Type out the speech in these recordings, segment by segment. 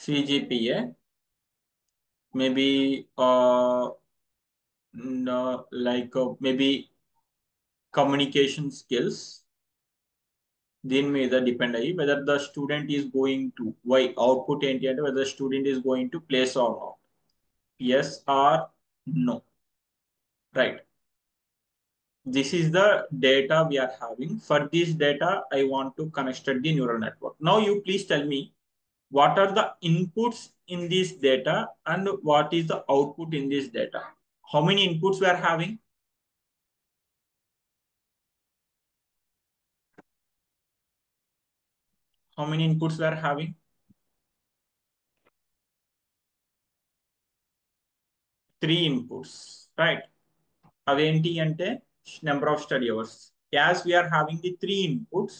CGPA, maybe no, like maybe communication skills. దీని మీద depend అయ్యి whether the student is going to Y output ఏంటి అంటే whether student is going to place or not, yes or no, right. This is the data we are having. For this data I want to construct the neural network. Now you please tell me what are the inputs in this data and what is the output in this data. How many inputs we are having? How many inputs we are having? 3 inputs, right? Aventi ante number of study hours. As we are having the 3 inputs,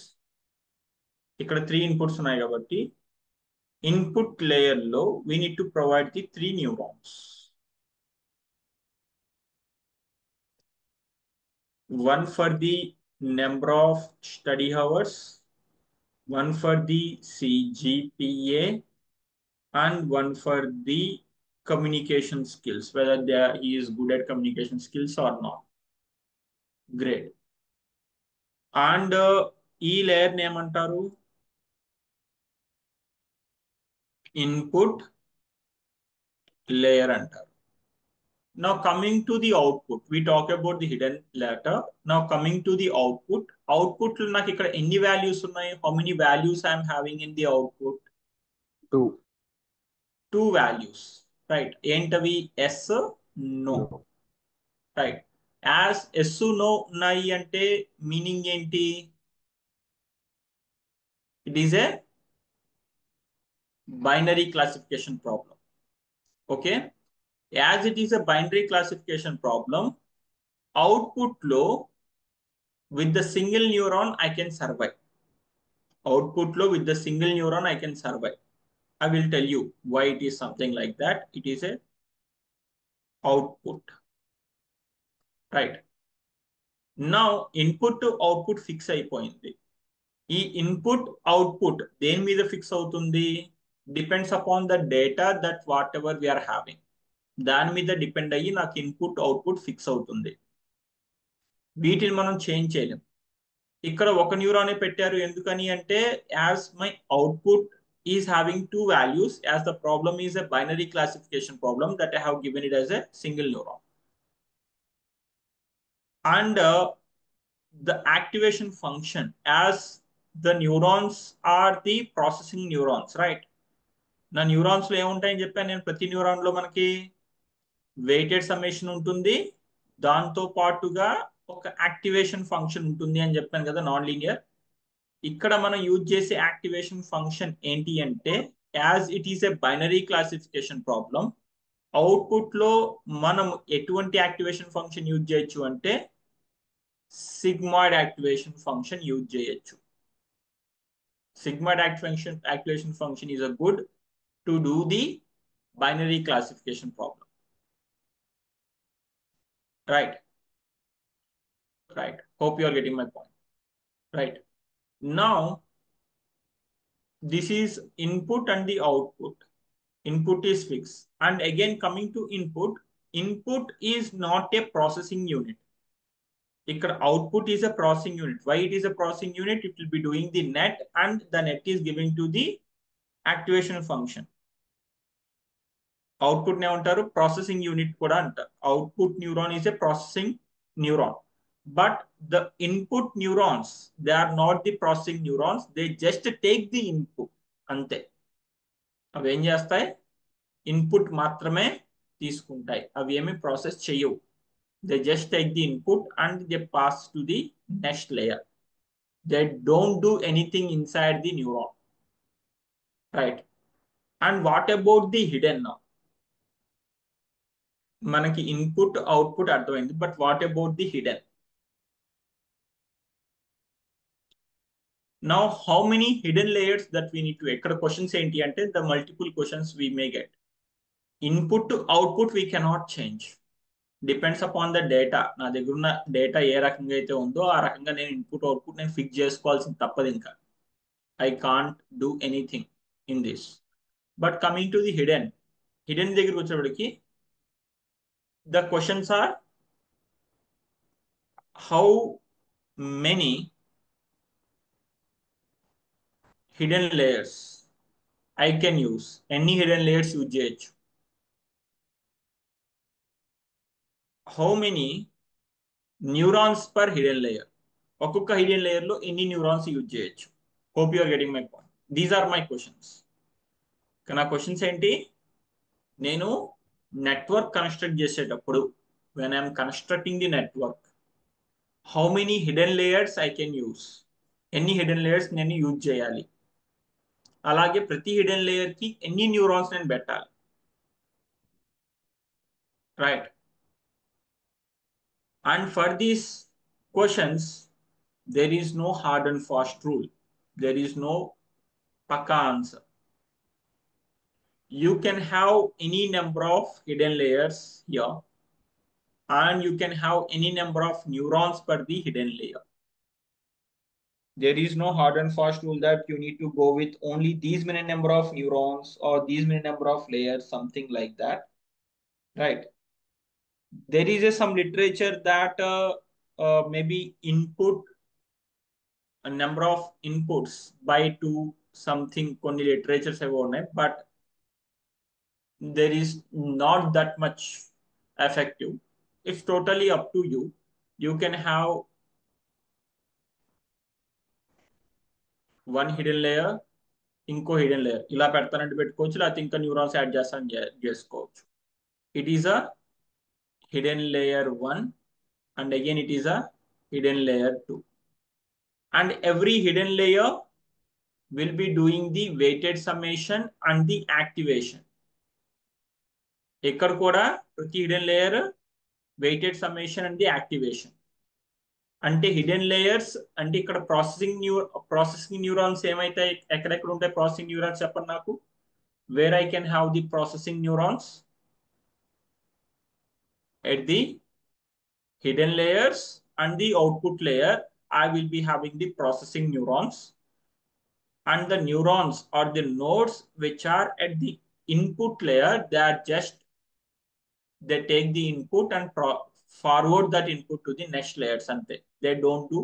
ikkada 3 inputs unnai kabatti input layer lo we need to provide the 3 neurons. One for the number of study hours, one for the CGPA, and one for the communication skills, whether he is good at communication skills or not. Great. And ఈ layer ఏమంటారు? Input layer అంటారు. Now coming to the output, we talk about the hidden later. Now coming to the output, output లో నాకు ఇక్కడ ఎన్ని values ఉన్నాయి? How many values I am having in the output? 2 values, right? ఏంటవి? S, no, right? As S, no ఉన్నాయి అంటే meaning ఏంటి? It is a binary classification problem. Okay, as it is a binary classification problem, output low with the single neuron I can survive. Output low with the single neuron I can survive. I will tell you why it is something like that. It is a output, right? Now input to output fix అయిపోయింది. ఈ input output దేని మీద fix అవుతుంది? Depends upon the data that whatever we are having. దాని మీద depend అయ్యి నాకు input output fix అవుతుంది. వీటిని మనం చేంజ్ చేయలేం. ఇక్కడ ఒక న్యూరానే పెట్టారు ఎందుకని అంటే as my output is having 2 values, as the problem is a binary classification problem that I have given it as a single neuron. And the activation function, as the neurons are the processing neurons, right? నా neurons లో ఏముంటాయని చెప్పాను నేను. ప్రతి neuron లో మనకి weighted summation ఉంటుంది, దాంతో పాటుగా ఒక యాక్టివేషన్ ఫంక్షన్ ఉంటుంది అని చెప్పాను కదా, నాన్ లీనియర్. ఇక్కడ మనం యూజ్ చేసే యాక్టివేషన్ ఫంక్షన్ ఏంటి అంటే as it is a binary classification problem, output లో మనం ఎటువంటి యాక్టివేషన్ ఫంక్షన్ యూజ్ చేయొచ్చు అంటే సిగ్మాయిడ్ యాక్టివేషన్ ఫంక్షన్ యూజ్ చేయొచ్చు. Sigmoid activation function is a good to do the binary classification problem. Right. Right. Hope you are getting my point. Right. Now, this is input and the output. Input is fixed. And again, coming to input, input is not a processing unit. Ikkada output is a processing unit. Why it is a processing unit? It will be doing the net and the net is giving to the activation function. Output నే ఉంటారు processing unit కూడా అంటారు. Output neuron is a processing neuron, but the input neurons they are not the processing neurons, they just take the input అంతే. అవి ఏం చేస్తాయి? Input మాత్రమే తీసుకుంటాయి, అవి ఏమి ప్రాసెస్ చేయవు. They just take the input and they pass to the next layer. They don't do anything inside the neuron, right? And what about the hidden? Now మనకి ఇన్పుట్ అవుట్పుట్ అర్థమైంది, but what about the hidden? Now how many hidden layers that we need to, ఎక్కడ questions ఏంటి అంటే the multiple questions we may get. Input to output we cannot change, depends upon the data. నా దగ్గర ఉన్న data ఏ రకంగా అయితే ఉందో ఆ రకంగా నేను ఇన్పుట్ అవుట్పుట్ నేను ఫిక్స్ చేసుకోవాల్సింది తప్పదు. ఇంకా I can't do anything in this. But coming to the hidden దగ్గరికి వచ్చేప్పటికి the questions are how many hidden layers I can use, ఎన్ని హిడెన్ లేయర్స్ యూజ్ చేయొచ్చు, how many neurons per hidden layer, ఒక్కొక్క hidden layer లో ఎన్ని neurons use చేయొచ్చు. Hope you are getting my point. These are my questions. నా questions ఏంటి, నేను network construct చేసేటప్పుడు when I'm constructing the network how many hidden layers I can use, ఎన్ని hidden layers నేను use చేయాలి, అలాగే ప్రతి హిడెన్ లేయర్ కి ఎన్ని న్యూరాన్స్ నేను పెట్టాలి. Right. And for these questions, there is no hard and fast rule. There is no paka answer. You can have any number of hidden layers here, and you can have any number of neurons per the hidden layer. There is no hard and fast rule that you need to go with only these many number of neurons or these many number of layers, something like that. Right. There is some literature that maybe input a number of inputs by to something కొన్ని literatures have on it, but there is not that much effective. It's totally up to you. You can have one hidden layer, ఇంకో hidden layer ఇలా పెడతానంటే పెట్టుకోవచ్చు, లేకపోతే ఇంకా neurons add చేస్తాను చేసుకోవచ్చు. It is a hidden layer 1 and again it is a hidden layer 2. And every hidden layer will be doing the weighted summation and the activation. ఇక్కడ కూడా ప్రతి hidden layer weighted summation and the activation. అంటే hidden layers అంటే ఇక్కడ processing neurons ఏమైతే ఎక్కడెక్కడ ఉంటాయి processing neurons చెప్పండి నాకు. Where I can have the processing neurons at the hidden layers and the output layer I will be having the processing neurons, and the neurons or the nodes which are at the input layer, they are just they take the input and forward that input to the next layers, and they don't do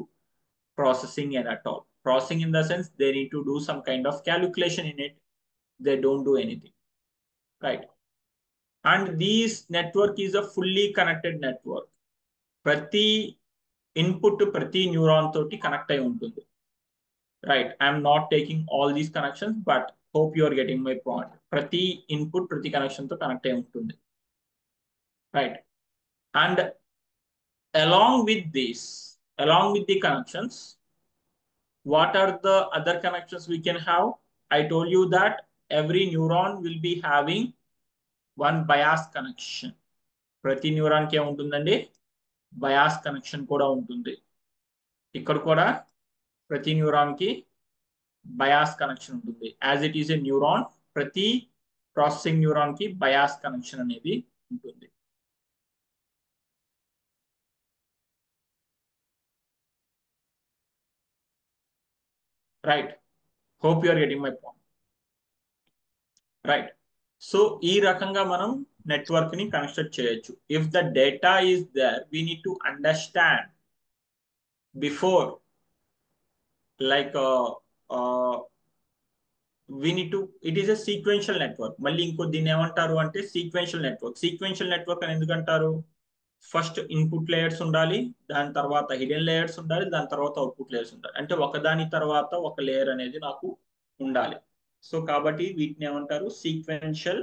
processing at all. Processing in the sense they need to do some kind of calculation in it. They don't do anything, right? And this network is a fully connected network. Prati input to prati neuron toti connect ayi untundi, right? I am not taking all these connections, but hope you are getting my point. Prati input prati connection to connect ayi untundi, right? And along with this, along with the connections, what are the other connections we can have? I told you that every neuron will be having one bias connection. ప్రతి neuron కి ఏముంటుందండి, bias connection కూడా ఉంటుంది. ఇక్కడ కూడా ప్రతి neuron కి bias connection ఉంటుంది. As it is a neuron, ప్రతి ప్రాసెసింగ్ న్యూరాన్ కి బయాస్ కనెక్షన్ అనేది ఉంటుంది. Right. Hope you are getting my point. Right. So ఈ రకంగా మనం నెట్వర్క్ ని కన్స్ట్రక్ట్ చేయొచ్చు. If the data is there, we need to understand before, like we need to, it is a sequential network. మళ్ళీ ఇంకో దీన్ని ఏమంటారు అంటే సీక్వెన్షియల్ నెట్వర్క్. సీక్వెన్షియల్ నెట్వర్క్ అని ఎందుకంటారు, ఫస్ట్ ఇన్పుట్ లేయర్స్ ఉండాలి, దాని తర్వాత హిడెన్ లేయర్స్ ఉండాలి, దాని తర్వాత అవుట్పుట్ లేయర్స్ ఉండాలి. అంటే ఒకదాని తర్వాత ఒక లేయర్ అనేది నాకు ఉండాలి. సో కాబట్టి వీటిని ఏమంటారు, సీక్వెన్షియల్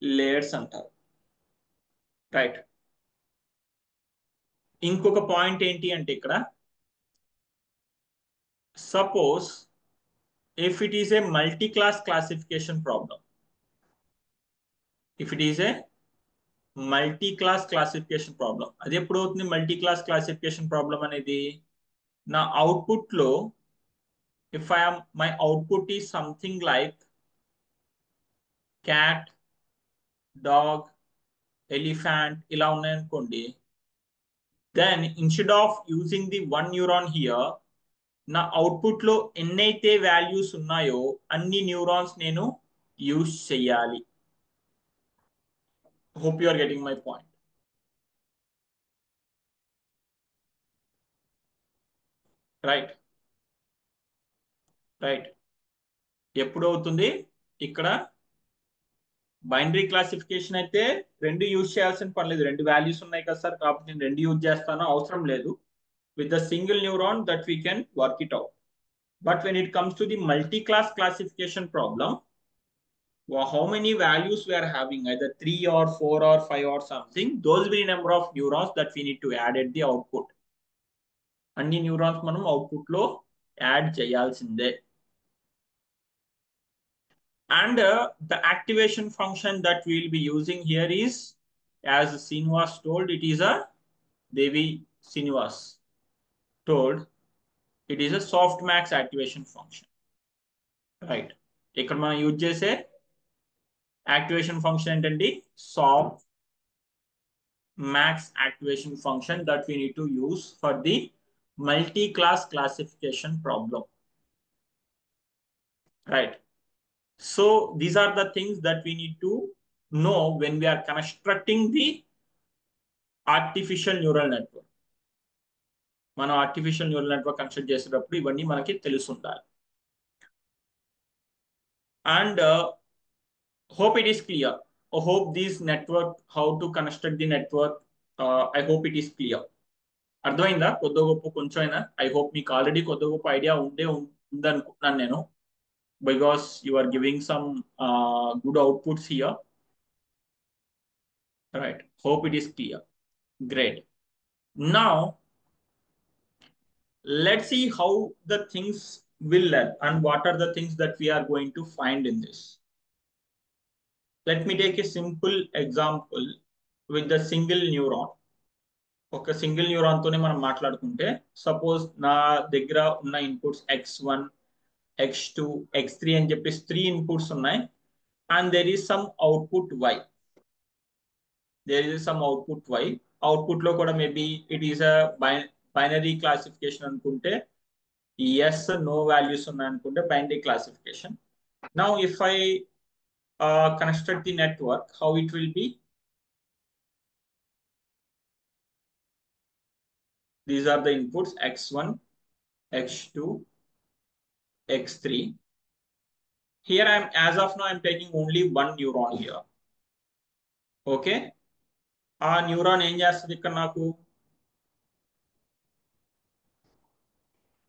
లేయర్స్ అంటారు, రైట్? ఇంకొక పాయింట్ ఏంటి అంటే ఇక్కడ, suppose if it is a multi-class classification problem, if it is a multi-class classification problem, అది ఎప్పుడు అవుతుంది multi-class classification problem అనేది, నా అవుట్పుట్ లో if I am, my output is something like cat, dog, elephant ఇలా ఉన్నాయనుకోండి, then instead of using the one neuron here, నా output లో ఎన్నైతే వాల్యూస్ ఉన్నాయో అన్ని న్యూరాన్స్ నేను యూస్ చేయాలి. Hope you are getting my point. Right right. ఎప్పుడు అవుతుంది ఇక్కడ బైనరీ క్లాసిఫికేషన్ అయితే రెండు యూజ్ చేయాల్సిన పని లేదు. రెండు వాల్యూస్ ఉన్నాయి కదా సార్, కాబట్టి నేను రెండు యూజ్ చేస్తాను, అవసరం లేదు. With the single neuron that we can work it out. But when it comes to the multi-class classification problem, how many values we are having, either 3 or 4 or 5 or something, those will be number of neurons that we need to add at the output. అన్ని neurons మనం output లో add చేయాల్సిందే. And the activation function that we will be using here is, as Srinivas told, it is a Devi Srinivas told, it is a softmax activation function. Right. ఇక్కడ మనం use చేసే activation function ఏంటండి, soft max activation function that we need to use for the multi-class classification problem. Right. So these are the things that we need to know when we are constructing the artificial neural network. మనం artificial neural network construct చేసేటప్పుడు ఇవన్నీ మనకి తెలిసి ఉండాలి. And hope it is clear. I hope this network, how to construct the network, I hope it is clear. అర్థమైందా కొద్ది గొప్ప కొంచెం అయినా? ఐ హోప్ మీకు ఆల్రెడీ కొద్ది గొప్ప ఐడియా ఉందనుకుంటున్నాను నేను, because you are giving some good outputs here. Right, hope it is clear. Great. Now let's see how the things will learn and what are the things that we are going to find in this. Let me take a simple example with the single neuron. ఒక single neuron తోనే మనం మాట్లాడుకుంటే, suppose నా దగ్గర ఉన్న inputs x1 x2 x3 అని చెప్పేసి 3 inputs ఉన్నాయి, and there is some output y. Output లో కూడా maybe it is a binary classification అనుకుంటే, ఎస్ నో వాల్యూస్ ఉన్నాయి అనుకుంటే binary classification. Now if I construct the network, how it will be? These are the inputs x1 x2 x3. Here I am, as of now I am taking only one neuron here. Okay, ఆ neuron ఏం చేస్తుంది ఇక్కడ నాకు?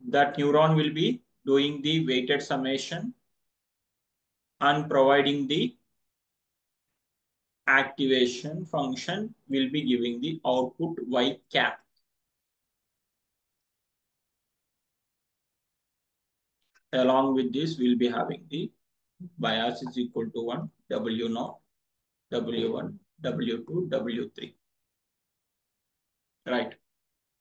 That neuron will be doing the weighted summation and providing the activation function, will be giving the output y cap. Along with this, we'll be having the bias is equal to 1, W0, W1, W2, W3. Right.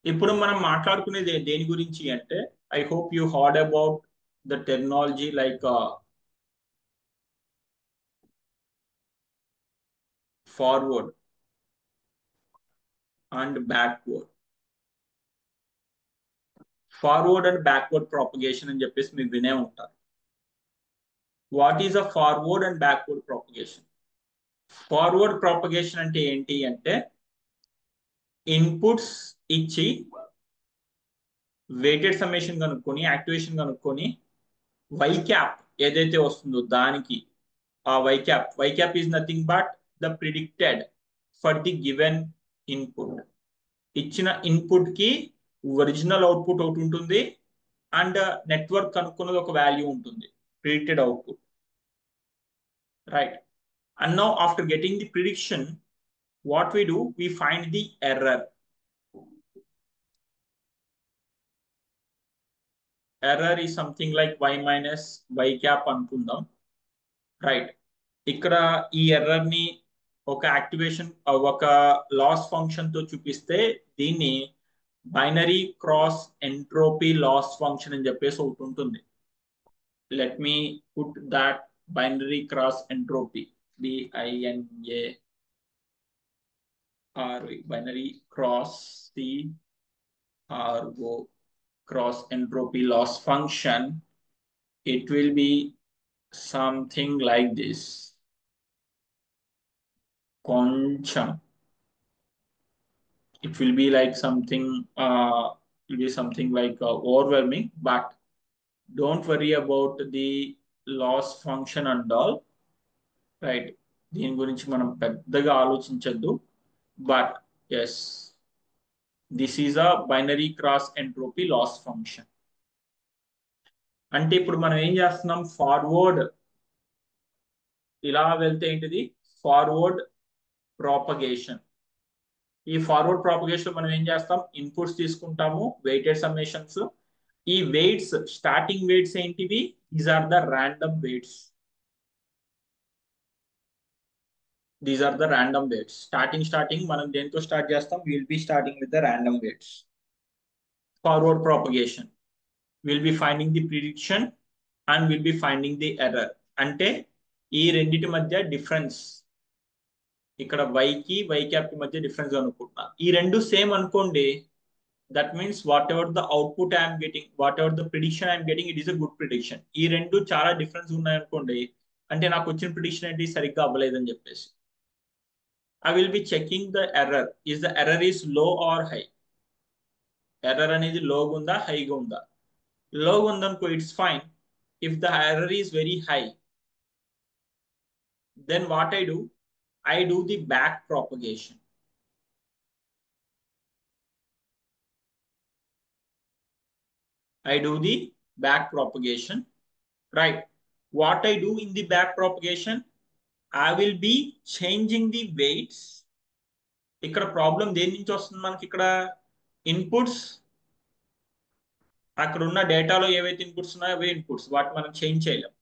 ఇప్పుడు మనం మాట్లాడుకునేది దేని గురించి అంటే, I hope you heard about the technology like forward and backward. Forward and backward propagation అని చెప్పేసి మీరు వినే ఉంటారు. What is a forward and backward propagation? Forward propagation అంటే ఏంటి అంటే, ఇన్పుట్స్ ఇచ్చి వెయిటెడ్ సమ్మేషన్ కనుక్కొని యాక్టివేషన్ కనుక్కొని వై క్యాప్ ఏదైతే వస్తుందో దానికి ఆ Y cap is nothing but the predicted for the given input. ఇచ్చిన ఇన్పుట్ కి ఒరిజినల్ అవుట్పుట్ ఒకటి ఉంటుంది, అండ్ నెట్వర్క్ కనుక్కున్నది ఒక వాల్యూ ఉంటుంది, predicted output. Right. And now after getting the prediction, what we do, we find the error. Error is something like y minus y cap అనుకుందాం. Right. ఇక్కడ ఈ error ని ఒక activation ఒక లాస్ ఫంక్షన్ తో చూపిస్తే దీన్ని binary cross entropy loss function అని చెప్పేసి ఒకటి ఉంటుంది. Let me put that binary cross entropy, BINARY, binary cross CRO cross entropy loss function. It will be something like this. కొంచెం it will be like something it will be something like overwhelming, but don't worry about the loss function and all, right? దీని గురించి మనం పెద్దగా ఆలోచించొద్దు. But yes, this is a binary cross entropy loss function. అంటే ఇప్పుడు మనం ఏం చేస్తున్నాం, ఫార్వర్డ్ ఇలా వెళ్తే ఏంటిది, ఫార్వర్డ్ ప్రాపగేషన్. ఈ ఫార్వర్డ్ ప్రాపగేషన్ మనం ఏం చేస్తాం, ఇన్పుట్స్ తీసుకుంటాము, వెయిటెడ్ సమ్మేషన్స్. ఈ వెయిట్స్, స్టార్టింగ్ వెయిట్స్ ఏంటివి, these are the random weights. These are the random weights. Starting మనం దేంతో స్టార్ట్ చేస్తాం, will be starting with the random weights. Forward propagation will be finding the prediction and will be finding the error. అంటే ఈ రెండిటి మధ్య difference, ఇక్కడ why cap కి మధ్య డిఫరెన్స్ అనుకుంటున్నా. ఈ రెండు సేమ్ అనుకోండి, that means what ever the output I'm getting, what ever the prediction I'm getting, it is a good prediction. ఈ రెండు చాలా డిఫరెన్స్ ఉన్నాయి అనుకోండి, అంటే నాకు వచ్చిన ప్రిడిక్షన్ ఏంటి, సరిగ్గా అవ్వలేదని చెప్పేసి. I will be checking the error. Is the error is low or high? Error అనేది low ఉందా, high ఉందా? Low ఉందనుకో, it's fine. If the error is very high, then what I do? I do the back propagation. I do the back propagation, right? What I do in the back propagation, I will be changing the weights. ఇక్కడ problem దేని నుంచి వస్తుంది మనకి, ఇక్కడ inputs, అక్కడ ఉన్న డేటాలో ఏవైతే ఇన్పుట్స్ ఉన్నాయో అవే ఇన్పుట్స్, వాటి మనం చేంజ్ చేయలేం.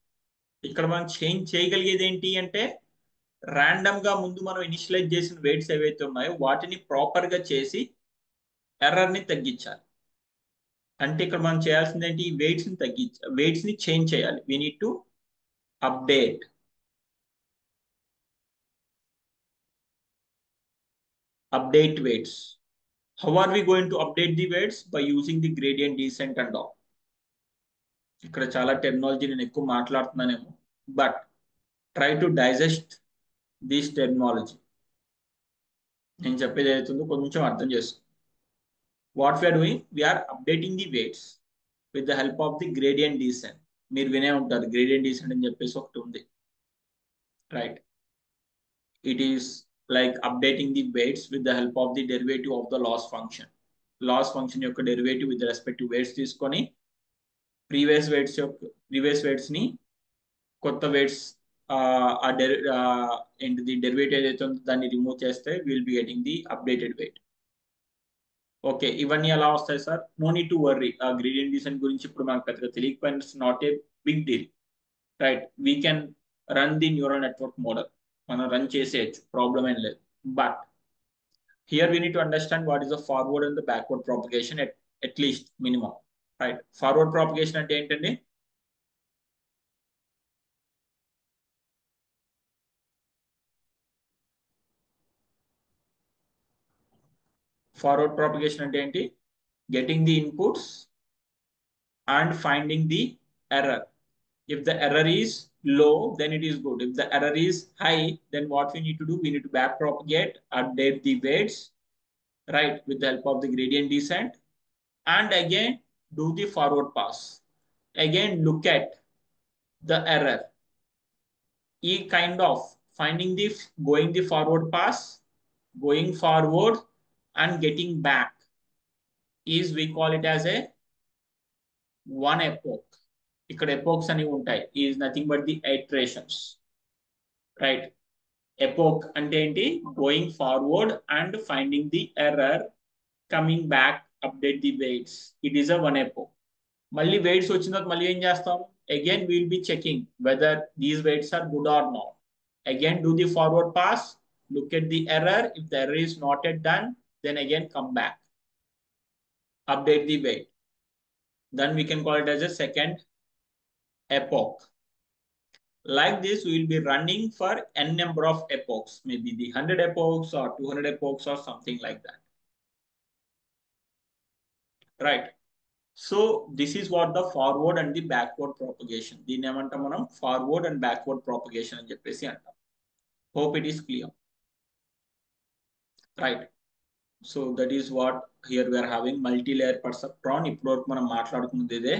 ఇక్కడ మనం చేంజ్ చేయగలిగేది ఏంటి అంటే, ర్యాండమ్ గా ముందు మనం ఇనిషియలైజ్ చేసిన వెయిట్స్ ఏవైతే ఉన్నాయో వాటిని ప్రాపర్ గా చేసి ఎర్రర్ ని తగ్గించాలి. అంటే ఇక్కడ మనం చేయాల్సింది ఏంటి, వెయిట్స్ ని వెయిట్స్ ని చేంజ్ చేయాలి. We need to update weights. How are we going to update the weights? By using the gradient descent and all. ఇక్కడ చాలా టెక్నాలజీ నేను ఎక్కువ మాట్లాడుతున్నానేమో, but try to digest this technology. నేను చెప్పేది ఏదైతుందో కొంచెం అర్థం చేసుకో. What we are doing, we are updating the weights with the help of the gradient descent. మీరు వినే ఉంటారు గ్రేడియంట్ డీసెంట్ అని చెప్పేసి ఒకటి ఉంది, right? It is like updating the weights with the help of the derivative of the loss function. Loss function యొక్క derivative with respect to weights తీసుకొని previous weights ని కొత్త వెయిట్స్ ఏంటిది డెరివేటివ్ ఏదైతే ఉందో దాన్ని రిమూవ్ చేస్తే will be getting the updated weight. Okay, ఇవన్నీ ఎలా వస్తాయి sir? No need to worry. ఆ గ్రేడియంట్ డిసెంట్ గురించి ఇప్పుడు మనకు పెద్దగా తెలియకపోయినా it's not a big deal, right? We can run the neural network model, మనం రన్ చేసేయచ్చు, ప్రాబ్లం ఏం లేదు. But here we need to understand what is the forward and the backward propagation at least minimum, right? Forward propagation అంటే ఏంటండి? Forward propagation అంటే ఏంటి? Getting the inputs and finding the error. If the error is low, then it is good. If the error is high, then what we need to do? We need to back propagate, update the weights, right, with the help of the gradient descent, and again do the forward pass. Again, look at the error. E kind of finding the going the forward pass, going forward, and getting back is we call it as a one epoch. ఇక్కడ epochs అనేవి ఉంటాయి, is nothing but the iterations, right? Epoch అంటే ఏంటి? Going forward and finding the error, coming back, update the weights. It is a one epoch. మళ్ళీ weights వచ్చిన తర్వాత మళ్ళీ ఏం చేస్తాం? Again will be checking whether these weights are good or not. Again do the forward pass, look at the error. If the error is not yet done, then again come back, update the weight. Then we can call it as a second epoch. Like this, we will be running for n number of epochs, maybe the 100 epochs or 200 epochs or something like that, right? So this is what the forward and the backward propagation. దీన్ని ఏమంటాం మనం? Forward and backward propagation అని చెప్పేసి అంటాం. Hope it is clear, right? So that is what here we are having multi layer perceptron. ఇప్పుడు వరకు మనం మాట్లాడుకున్నది ఇదే.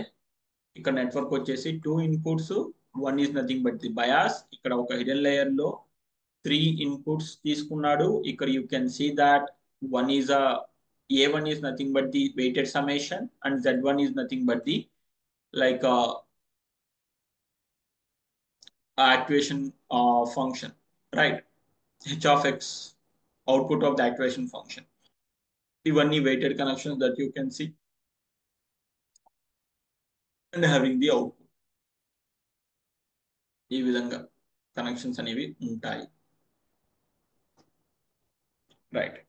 ఇక్కడ నెట్వర్క్ వచ్చేసి 2 inputs, 1 is nothing but the bias. ఇక్కడ ఒక హిడెన్ లేయర్ లో 3 ఇన్పుట్స్ తీసుకున్నాడు. ఇక్కడ you can see that one is A1 is nothing but the weighted summation and Z1 is nothing but the like actuation function, right? H of X, output of the actuation function. ఇవన్నీ weighted connections that you can see and having the output. ఈ విధంగా connections అనేవి ఉంటాయి, right?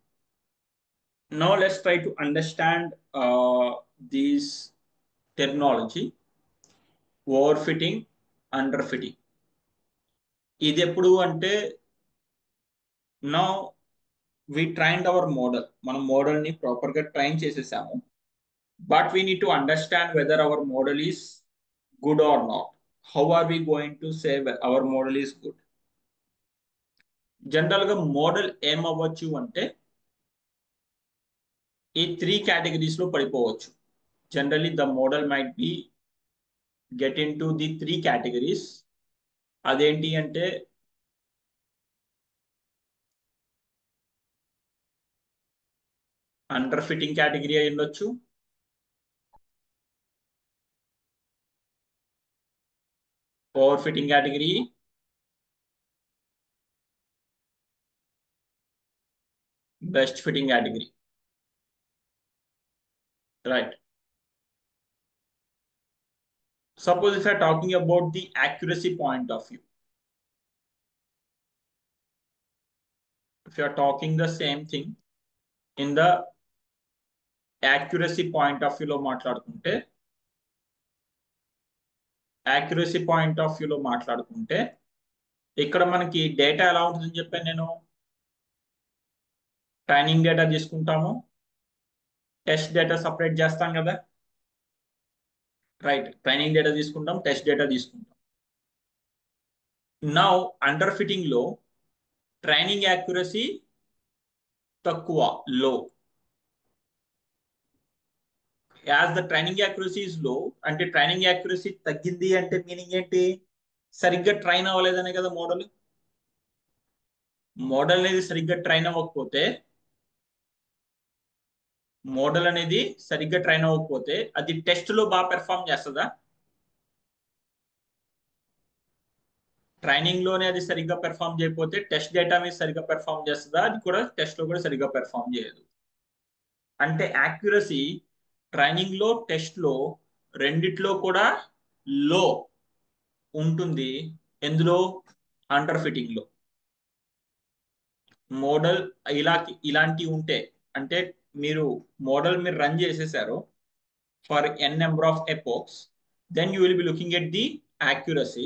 Now let's try to understand these terminology, overfitting, underfitting. ఇది ఎప్పుడు అంటే, now we trained our model. మనం model ని ప్రాపర్ గా ట్రైన్ చేసేసాము. But we need to understand whether our model is good or not. How are we going to say our model is good? General గా model ఏమవ్వచ్చు అంటే ఈ 3 categories లో పడిపోవచ్చు. Generally the model might be get in to the 3 categories. అదేంటి అంటే under fitting category అయి ఉండొచ్చు, over fitting category, best fitting category, right? Suppose if I are talking about the accuracy point of view, if you are talking the same thing in the accuracy point of view లో మాట్లాడుకుంటే, accuracy point of view లో మాట్లాడుకుంటే ఇక్కడ మనకి data ఎలా ఉంటుందని చెప్పాను నేను. ట్రైనింగ్ డేటా తీసుకుంటాము, టెస్ట్ డేటా సపరేట్ చేస్తాం కదా, రైట్? ట్రైనింగ్ డేటా తీసుకుంటాం, టెస్ట్ డేటా తీసుకుంటాం. నౌ అండర్ ఫిట్టింగ్ లో ట్రైనింగ్ యాక్యురసీ తక్కువ, లో. As the training accuracy is low, అంటే ట్రైనింగ్ యాక్యురసీ తగ్గింది అంటే మీనింగ్ ఏంటి? సరిగ్గా ట్రైన్ అవ్వలేదనే కదా మోడల్. మోడల్ అనేది సరిగ్గా ట్రైన్ అవ్వకపోతే, మోడల్ అనేది సరిగ్గా ట్రైన్ అవ్వకపోతే అది టెస్ట్ లో బాగా పెర్ఫామ్ చేస్తుందా? ట్రైనింగ్ లోనే అది సరిగ్గా పెర్ఫామ్ చేయకపోతే టెస్ట్ డేటా మీద సరిగ్గా పెర్ఫామ్ చేస్తుందా? అది కూడా టెస్ట్ లో కూడా సరిగ్గా పెర్ఫామ్ చేయదు. అంటే యాక్యురసీ ట్రైనింగ్ లో టెస్ట్ లో రెండిట్లో కూడా లో ఉంటుంది. ఎందులో? అండర్ ఫిట్టింగ్ లో. మోడల్ ఇలాంటివి ఉంటే, అంటే మీరు మోడల్ మీరు రన్ చేసేసారు for n number of epochs, then you will be looking at the accuracy.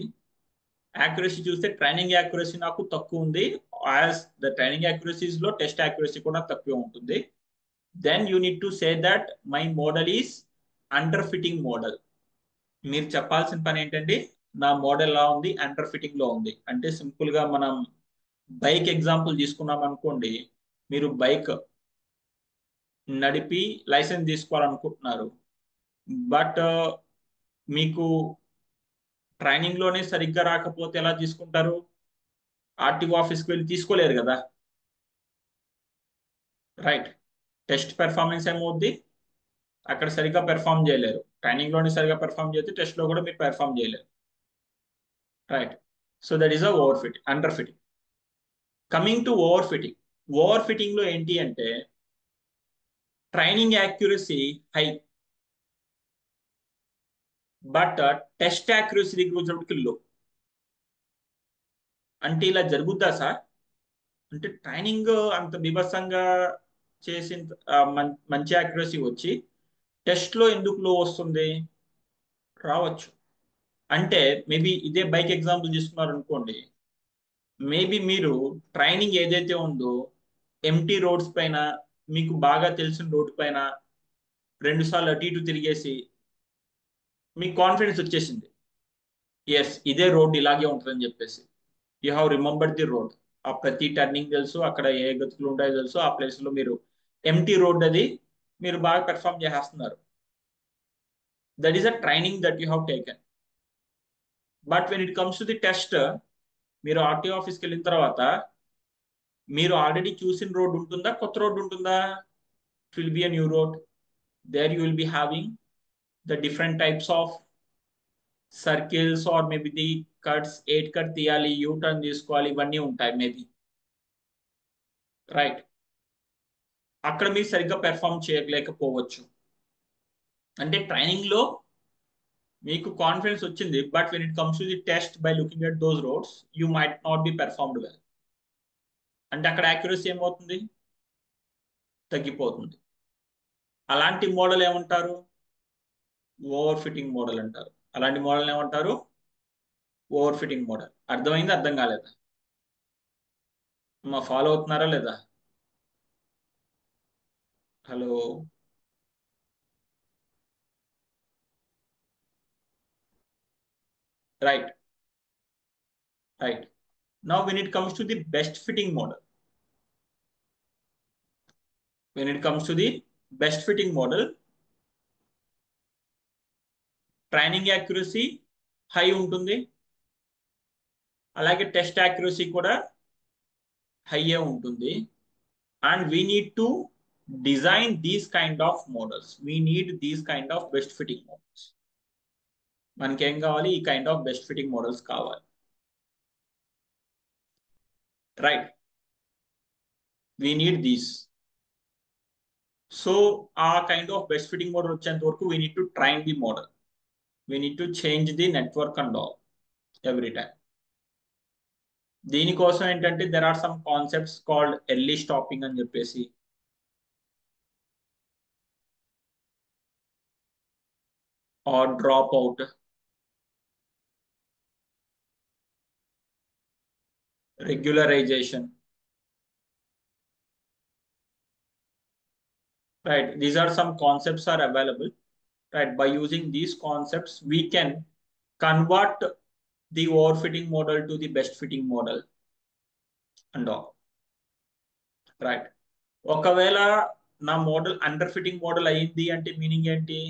Accuracy చూస్తే ట్రైనింగ్ యాక్యురసీ నాకు తక్కువ ఉంది, యాజ్ ద ట్రైనింగ్ యాక్యురసీస్ లో టెస్ట్ యాక్యురసీ కూడా తక్కువ ఉంటుంది. Then you need to say that my model is underfitting model. మీరు చెప్పాల్సిన పని ఏంటండి? నా మోడల్ ఎలా ఉంది? అండర్ ఫిట్టింగ్ లో ఉంది. అంటే సింపుల్ గా మనం బైక్ ఎగ్జాంపుల్ తీసుకున్నాం అనుకోండి. మీరు బైక్ నడిపి లైసెన్స్ తీసుకోవాలనుకుంటున్నారు, బట్ మీకు ట్రైనింగ్ లోనే సరిగ్గా రాకపోతే ఎలా తీసుకుంటారు? ఆర్టీఓ ఆఫీస్కి వెళ్ళి తీసుకోలేరు కదా, రైట్? టెస్ట్ పెర్ఫార్మెన్స్ ఏమవుద్ది? అక్కడ సరిగ్గా పెర్ఫామ్ చేయలేరు. ట్రైనింగ్ లోనే సరిగ్గా పెర్ఫామ్ చేస్తే టెస్ట్ లో కూడా మీరు పెర్ఫామ్ చేయలేరు, right? So that is a over fitting, under fitting. Coming to over fitting. Over fitting లో ఏంటి అంటే training accuracy high, but test accuracy దగ్గర వచ్చినప్పటికి లో. అంటే ఇలా జరుగుద్దా సార్? అంటే ట్రైనింగ్ అంత బీభత్సంగా చేసిన మంచి యాక్యురసీ వచ్చి టెస్ట్ లో ఎందుకు లో వస్తుంది? రావచ్చు. అంటే మేబీ ఇదే బైక్ ఎగ్జాంపుల్ తీసుకున్నారు అనుకోండి. మేబీ మీరు ట్రైనింగ్ ఏదైతే ఉందో ఎంటీ రోడ్స్ పైన, మీకు బాగా తెలిసిన రోడ్ పైన 2 సార్లు అటు ఇటు తిరిగేసి మీకు కాన్ఫిడెన్స్ వచ్చేసింది, ఎస్ ఇదే రోడ్ ఇలాగే ఉంటుందని చెప్పేసి. You have remembered the road. ఆ ప్రతి టర్నింగ్ తెలుసు, అక్కడ ఏ గతుకులు ఉంటాయో తెలుసు, ఆ ప్లేస్ లో మీరు ఎంటీ రోడ్ అది మీరు బాగా పెర్ఫామ్ చేసేస్తున్నారు. That is a training that you have taken. But when it comes to the test, మీరు ఆర్టీఓ ఆఫీస్కి వెళ్ళిన తర్వాత మీరు ఆల్రెడీ చూసిన రోడ్ ఉంటుందా, కొత్త రోడ్ ఉంటుందా? It will be a new road. There you will be having the different types of circles or maybe the cuts, eight cut తీయాలి, యూ టర్న్ తీసుకోవాలి, ఇవన్నీ ఉంటాయి మేబీ. రైట్. అక్కడ మీరు సరిగ్గా పెర్ఫామ్ చేయలేకపోవచ్చు. అంటే ట్రైనింగ్ లో మీకు కాన్ఫిడెన్స్ వచ్చింది, but when it comes to the test by looking at those roads you might not be performed well. అంటే అక్కడ యాక్యురసీ ఏమవుతుంది? తగ్గిపోతుంది. అలాంటి మోడల్ ఏమంటారు? ఓవర్ ఫిట్టింగ్ మోడల్ అంటారు. అలాంటి మోడల్ ఏమంటారు? Over fitting model. అర్థమైంది? అర్థం కాలేదా? మా ఫాలో అవుతున్నారా లేదా? Hello. Right. Right. Now when it comes to the best fitting model, when it comes to the best fitting model, training accuracy high ఉంటుంది, అలాగే టెస్ట్ యాక్యురసీ కూడా హైయే ఉంటుంది. And we need to design these kind of models. We need these kind of best fitting models. మనకి ఏం కావాలి? ఈ kind of best fitting models కావాలి. Right. We need these. So ఆ kind of best fitting model వచ్చేంత వరకు we need to train the model. We need to change the network and all every time. దీనికోసం ఏంటంటే there are some concepts called early stopping అని చెప్పేసి, or dropout, regularization. Right, these are some concepts are available. Right, by using these concepts we can convert the overfitting model to the best fitting model and all. Right. ఒకవేళ నా model under fitting model అయ్యింది అంటే meaning ఏంటి?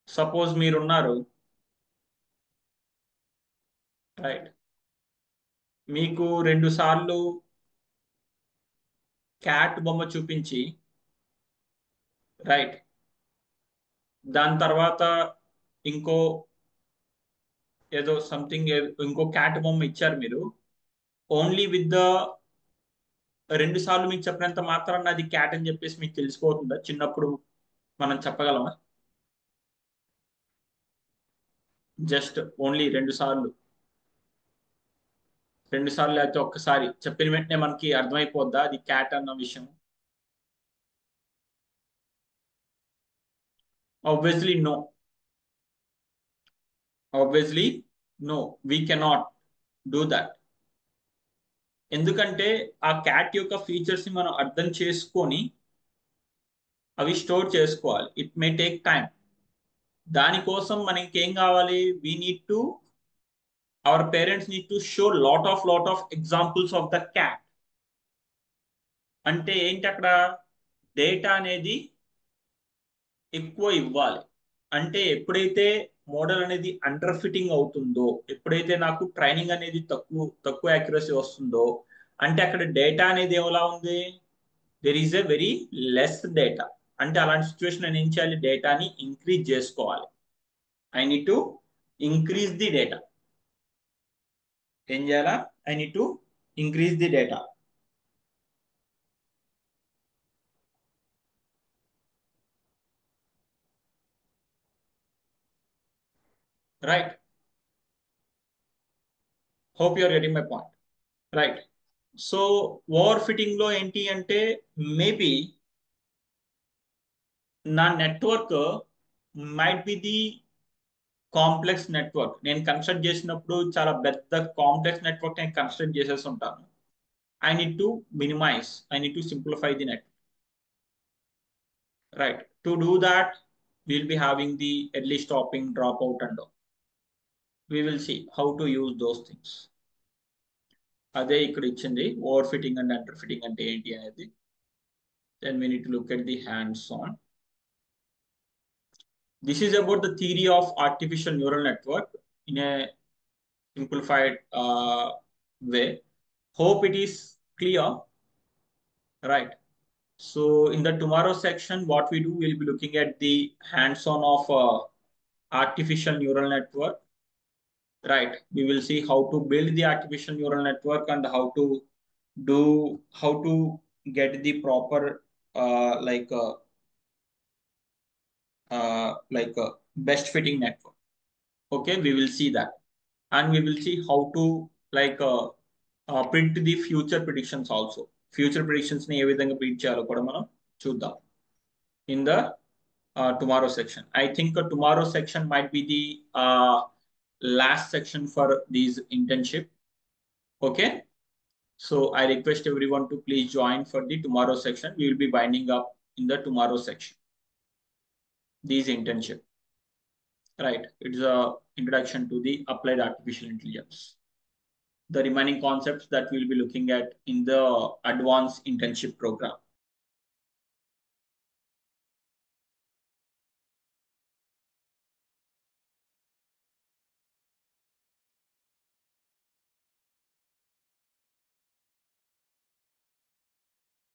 Suppose మీరున్నారు, right, మీకు 2 సార్లు cat బొమ్మ చూపించి, రైట్, దాని తర్వాత ఇంకో ఏదో సంథింగ్, ఇంకో క్యాట్ బొమ్మ ఇచ్చారు మీరు. ఓన్లీ విత్ ద 2 సార్లు మీకు చెప్పినంత మాత్రాన అది క్యాట్ అని చెప్పేసి మీకు తెలిసిపోతుందా? చిన్నప్పుడు మనం చెప్పగలమా? జస్ట్ ఓన్లీ 2 సార్లు, 2 సార్లు లేకపోతే ఒక్కసారి చెప్పిన వెంటనే మనకి అర్థమైపోద్దా అది క్యాట్ అన్న విషయం? Obviously no. Obviously no, we cannot do that. ఎందుకంటే ఆ క్యాట్ యొక్క ఫీచర్స్ ని మనం అర్థం చేసుకొని అవి స్టోర్ చేసుకోవాలి. It may take time. దానికోసం మనకి ఏం కావాలి? We need to, our parents need to show lot of examples of the cat. అంటే ఏంటి అక్కడ? డేటా అనేది ఎక్కువ ఇవ్వాలి. అంటే ఎప్పుడైతే మోడల్ అనేది అండర్ ఫిట్టింగ్ అవుతుందో, ఎప్పుడైతే నాకు ట్రైనింగ్ అనేది తక్కువ తక్కువ యాక్యురసీ వస్తుందో, అంటే అక్కడ డేటా అనేది ఎలా ఉంది? There is a very less data. అంటే అలాంటి సిచ్యువేషన్ నేను ఏం చేయాలి? డేటాని ఇంక్రీజ్ చేసుకోవాలి. I need to increase the data. ఏం చేయాలా? I need to increase the data. Right. Hope you are getting my point. Right. So overfitting లో ఏంటి అంటే, మేబీ నా network might be the complex network. నేను construct చేసినప్పుడు చాలా పెద్ద కాంప్లెక్స్ నెట్వర్క్ నేను కన్స్ట్రక్ట్ చేసేసి ఉంటాను. I need to minimise, I need to simplify the net. right? To do that, we'll be having the early stopping, dropout, and all. We will see how to use those things. అదే ఇక్కడ ఇచ్చింది over fitting and under fitting అంటే ఏంటి అనేది. Then we need to look at the hands on. This is about the theory of artificial neural network in a simplified way. Hope it is clear, right? So in the tomorrow section, what we do, we'll be looking at the hands-on of artificial neural network, right? We will see how to build the artificial neural network and how to get the proper best fitting network. Okay, we will see that, and we will see how to print the future predictions also. Future predictions ని ఏ విధంగా print చేయాలో కూడా మనం చూద్దాం in the tomorrow section. I think tomorrow section might be the last section for these internship. Okay, so I request everyone to please join for the tomorrow section. We will be winding up in the tomorrow section these internship, right? It's a introduction to the applied artificial intelligence. The remaining concepts that we'll be looking at in the advanced internship program.